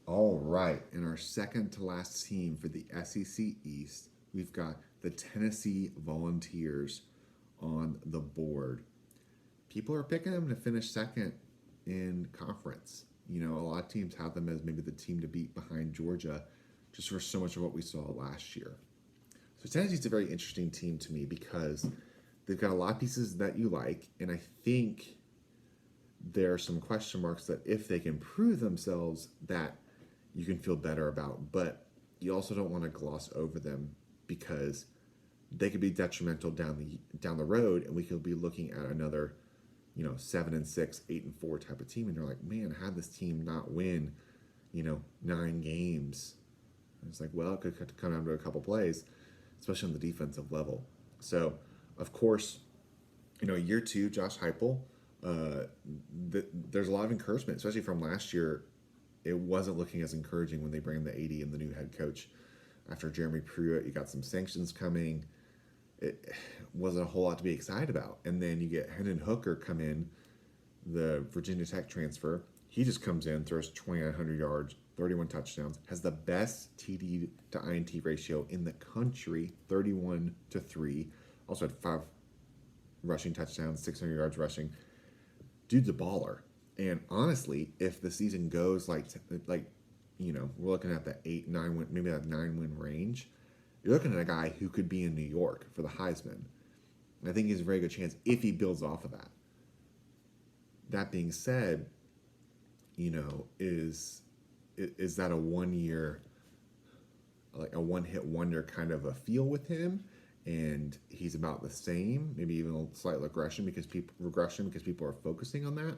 All right, in our second to last team for the SEC East, we've got the Tennessee Volunteers on the board. People are picking them to finish second in conference. You know, a lot of teams have them as maybe the team to beat behind Georgia, just for so much of what we saw last year. So Tennessee's a very interesting team to me because they've got a lot of pieces that you like, and I think there are some question marks that if they can prove themselves, that you can feel better about. But you also don't want to gloss over them because they could be detrimental down the road, and we could be looking at another, 7-6, 8-4 type of team, and you're like, man, how this team not win, 9 games? And it's like, well, it could come down to a couple plays, especially on the defensive level. So, of course, year two, Josh Heupel, there's a lot of encouragement, especially from last year. It wasn't looking as encouraging when they bring in the AD and the new head coach. After Jeremy Pruitt, you got some sanctions coming. It wasn't a whole lot to be excited about. And then you get Hendon Hooker come in, the Virginia Tech transfer. He just comes in, throws 2,900 yards, 31 touchdowns, has the best TD to INT ratio in the country, 31-3. Also had 5 rushing touchdowns, 600 yards rushing. Dude's a baller. And honestly, if the season goes we're looking at the 8-9 win, maybe that 9-win range, you're looking at a guy who could be in New York for the Heisman. And I think he has a very good chance if he builds off of that. That being said, is that a 1 year, like a one-hit wonder kind of a feel with him, and he's about the same, maybe even a slight regression because people are focusing on that,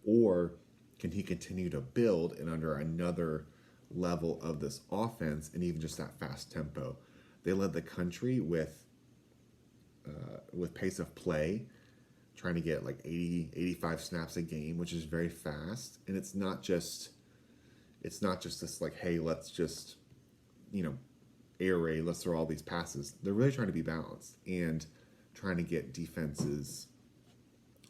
or can he continue to build and under another level of this offense and even just that fast tempo? They led the country with pace of play, trying to get like 80, 85 snaps a game, which is very fast. And it's not just this like, hey, let's just, air raid, let's throw all these passes. They're really trying to be balanced and trying to get defenses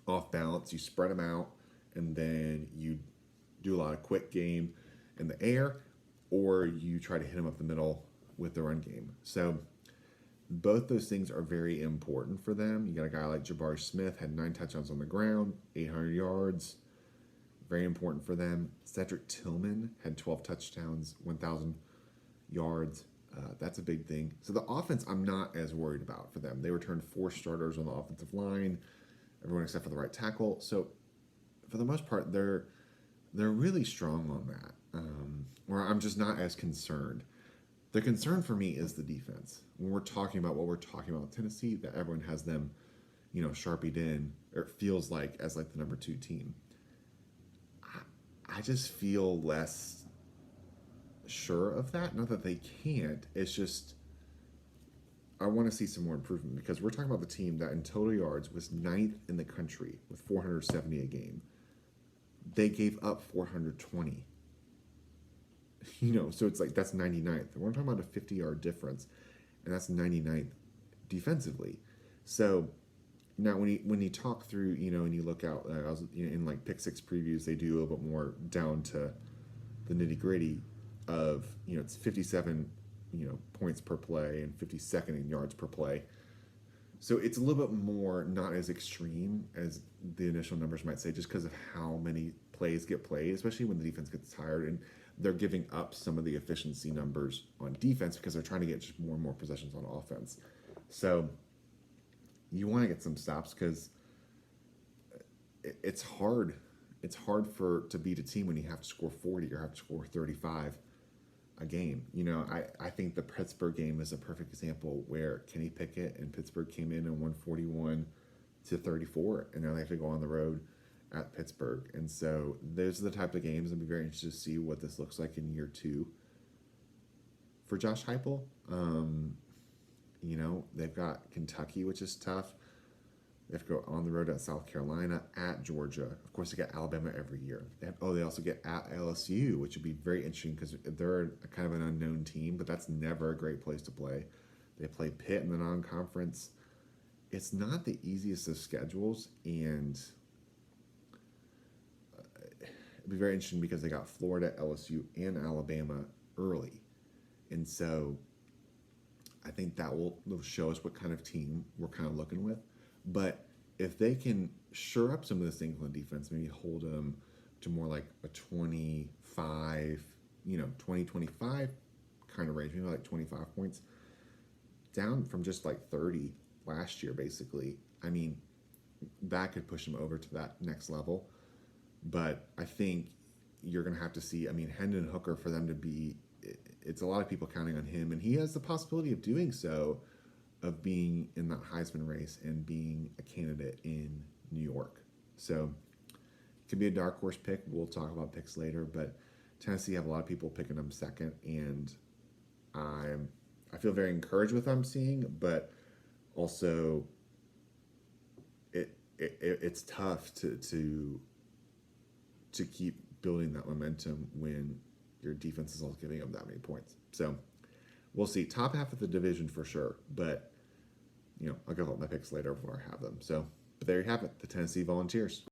off balance. You spread them out, and then you do a lot of quick game in the air, or you try to hit them up the middle with the run game. So both those things are very important for them. You got a guy like Jabari Smith, had 9 touchdowns on the ground, 800 yards. Very important for them. Cedric Tillman had 12 touchdowns, 1,000 yards. That's a big thing. So the offense, I'm not as worried about for them. They returned 4 starters on the offensive line, everyone except for the right tackle. So for the most part, they're really strong on that. Where I'm just not as concerned. The concern for me is the defense. When we're talking about what we're talking about with Tennessee, that everyone has them, sharpied in, or it feels like as like the number 2 team. I just feel less sure of that. Not that they can't. It's just I want to see some more improvement because we're talking about the team that in total yards was 9th in the country with 470 a game. They gave up 420. So it's like that's 99th. We're talking about a 50-yard difference, and that's 99th defensively. So now when you talk through, and you look out, I was in like pick 6 previews, they do a little bit more down to the nitty gritty of it's 57 points per play and 52nd in yards per play. So it's a little bit more not as extreme as the initial numbers might say, just because of how many plays get played, especially when the defense gets tired and they're giving up some of the efficiency numbers on defense because they're trying to get just more and more possessions on offense. So you want to get some stops because it's hard. It's hard to beat a team when you have to score 40 or have to score 35 a game. I think the Pittsburgh game is a perfect example where Kenny Pickett and Pittsburgh came in and won 41-34, and now they have to go on the road at Pittsburgh. And so those are the type of games I'd be very interested to see what this looks like in year 2 for Josh Heupel. They've got Kentucky, which is tough. They have to go on the road at South Carolina, at Georgia. Of course, they get Alabama every year. They also get at LSU, which would be very interesting because they're kind of an unknown team, but that's never a great place to play. They play Pitt in the non-conference. It's not the easiest of schedules, and it'd be very interesting because they got Florida, LSU, and Alabama early, and so I think that will show us what kind of team we're kind of looking with. But if they can shore up some of this England defense, maybe hold them to more like a 25, 20, 25 kind of range, maybe like 25 points, down from just like 30 last year, basically. I mean, that could push them over to that next level. But I think you're going to have to see, I mean, Hendon Hooker, for them to be, it's a lot of people counting on him, and he has the possibility of doing so, of being in that Heisman race and being a candidate in New York. So it could be a dark horse pick. We'll talk about picks later, but Tennessee have a lot of people picking them second, and I feel very encouraged with what I'm seeing, but also it's tough to keep building that momentum when your defense is all giving up that many points. So we'll see. Top half of the division for sure, but I'll go about my picks later before I have them. So, but there you have it, the Tennessee Volunteers.